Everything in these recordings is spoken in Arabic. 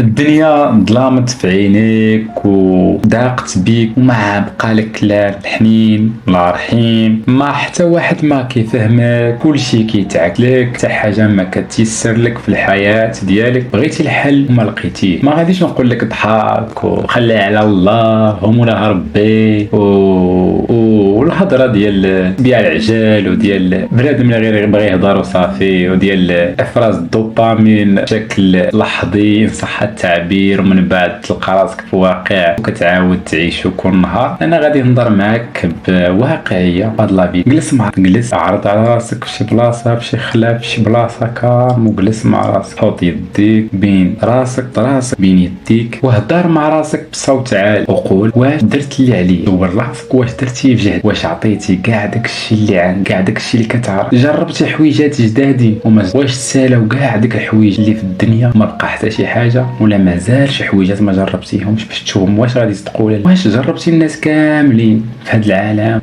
الدنيا ظلامت في عينيك وضاقت بيك وما بقى لك لا الحنين لا رحيم، ما حتى واحد ما كيفهمك، كلشي كيتعك لك، حتى حاجه ما كتيسر لك في الحياه ديالك، بغيتي الحل وما لقيتيه. ما غاديش نقول لك ضحك وخلي على الله ومولاها ربي والهضره ديال بيع العجال وديال بنادم اللي غير يبغي يهضر وصافي، وديال افراز الدوبامين بشكل لحظي ان صح التعبير، ومن بعد تلقى راسك في واقع وكتعاود تعيشو كل نهار. انا غادي نهضر معاك بواقعيه هاد لافي. جلس مع جلس، عرض على راسك في شي بلاصه في شي خلا في شي بلاصه كالم، وجلس مع راسك، حط يديك بين راسك بين يديك وهضر مع راسك بصوت عالي، وقول واش درت اللي عليك، دور راسك واش درتي بجهد، واش عطيتي كاع داكشي اللي عندك، كاع داكشي اللي كتعرف، جربتي حويجات جدادين واش تسالاو كاع ديك الحوايج اللي في الدنيا، ما بقى حتى شي حاجه، ولا مازال شي حويجات ما جربتيهمش باش تشوفهم واش غادي يصدقوا لك. واش جربتي الناس كاملين في هذا العالم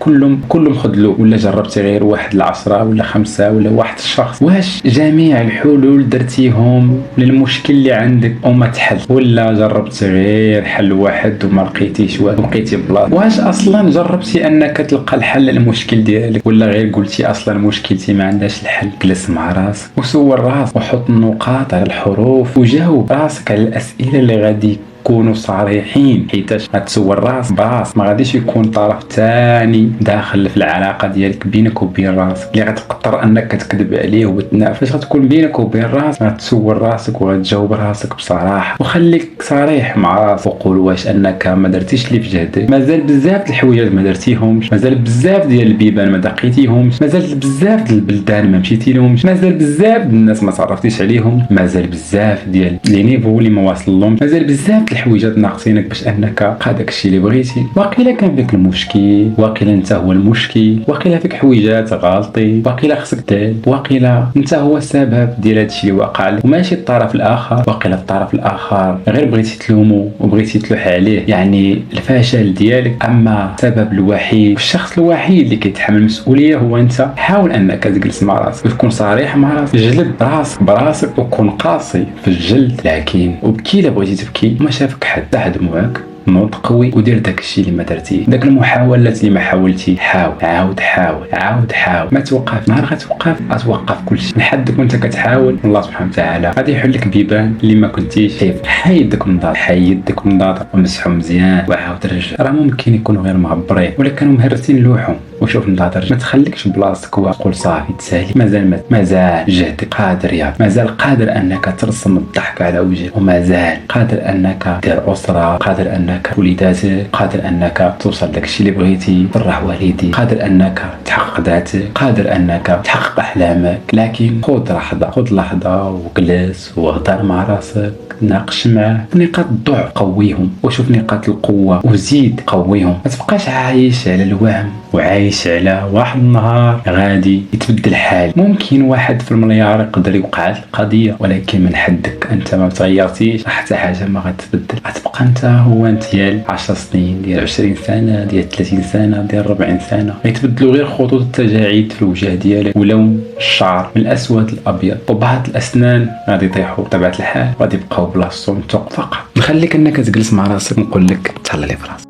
كلهم خذلوا، ولا جربتي غير واحد العشرة ولا خمسة ولا واحد الشخص؟ واش جميع الحلول درتيهم للمشكل اللي عندك وما تحل، ولا جربتي غير حل واحد وما لقيتيش وبقيتي بلاصه؟ واش اصلا جربتي انك تلقى الحل للمشكل ديالك، ولا غير قلتي اصلا مشكلتي ما عندهاش الحل؟ جلس مع راسك وسول راسك وحط النقاط على الحروف وجاوب راسك على الاسئله اللي غادي كونوا صريحين، حيتاش غتسول راس براس، ما غاديش يكون طرف ثاني داخل في العلاقه ديالك بينك وبين راسك اللي غتقطر انك تكذب عليه وتنافس. غتكون بينك وبين راسك غتسول راسك وغتجاوب راسك بصراحه، وخليك صريح مع راسك وقول واش انك ما درتيش اللي في جهدك، مازال بزاف الحوايج ما درتيهمش، مازال بزاف ديال البيبان ما دقيتيهمش، مازال بزاف ديال البلدان ما مشيتي لهمش، مازال بزاف ديال الناس ما تعرفتيش عليهم، مازال بزاف ديال لي نيفو اللي ما واصلهمش، مازال بزاف الحويجات ناقصينك باش انك تلقى داكشي اللي بغيتي. واقيلا كان فيك المشكل، واقيلا انت هو المشكل، واقيلا فيك حويجات غالطي، واقيلا خصك تدل، واقيلا انت هو السبب ديال هادشي اللي وقع لك وماشي الطرف الاخر، واقيلا الطرف الاخر غير بغيتي تلومو وبغيتي تلوح عليه، يعني الفشل ديالك، اما السبب الوحيد والشخص الوحيد اللي كيتحمل المسؤوليه هو انت. حاول انك تجلس مع راسك وتكون صريح مع راسك، جلد راسك براسك وكون قاسي في الجلد، لكن وبكي الا بغيتي تبكي ما شافك حتى دموعك، نوض قوي ودير داك الشيء اللي ما درتيه، داك المحاولات اللي ما حاولتي، حاول حاول ما توقف. نهار غتوقف كلشي لحد وانت كتحاول، الله سبحانه وتعالى غادي يحل لك بيبان اللي ما كنتيش شايف. حيد داك النضاط ومسحهم مزيان وعاود رجع. راه ممكن يكونوا غير معبرين ولا كانوا مهرسين لوحهم، وشوف نضاطر ما تخليكش بلاصتك وقول صافي تسالي. مازال جهدك قادر يا مازال قادر انك ترسم الضحك على وجهك، ومازال قادر انك دير اسره، قادر انك تولي ذاتك، قادر انك توصل داكشي اللي بغيتي، تفرح والديك، قادر انك تحقق ذاتك، قادر انك تحقق احلامك. لكن خذ لحظه وجلس وهضر مع راسك، ناقش معاه نقاط الضعف قويهم، وشوف نقاط القوه وزيد قويهم. ما تبقاش عايش على الوهم وعايش على واحد النهار غادي يتبدل الحال. ممكن واحد في المليار يقدر يوقع القضيه، ولكن من حدك انت ما تغيرتيش حتى حاجه ما غتبدل، غتبقى انت هو انت ديال 10 سنين، ديال 20 سنه، ديال 30 سنه، ديال 40 سنه. غيتبدلوا غير خطوط التجاعيد في الوجه ديالك، ولون الشعر من الاسود للابيض، وبعض الاسنان غادي يطيحوا بطبيعه الحال، غادي يبقاو بلاصتهم فقط. نخليك انك تجلس مع راسك ونقول لك تهلا لي في راسك.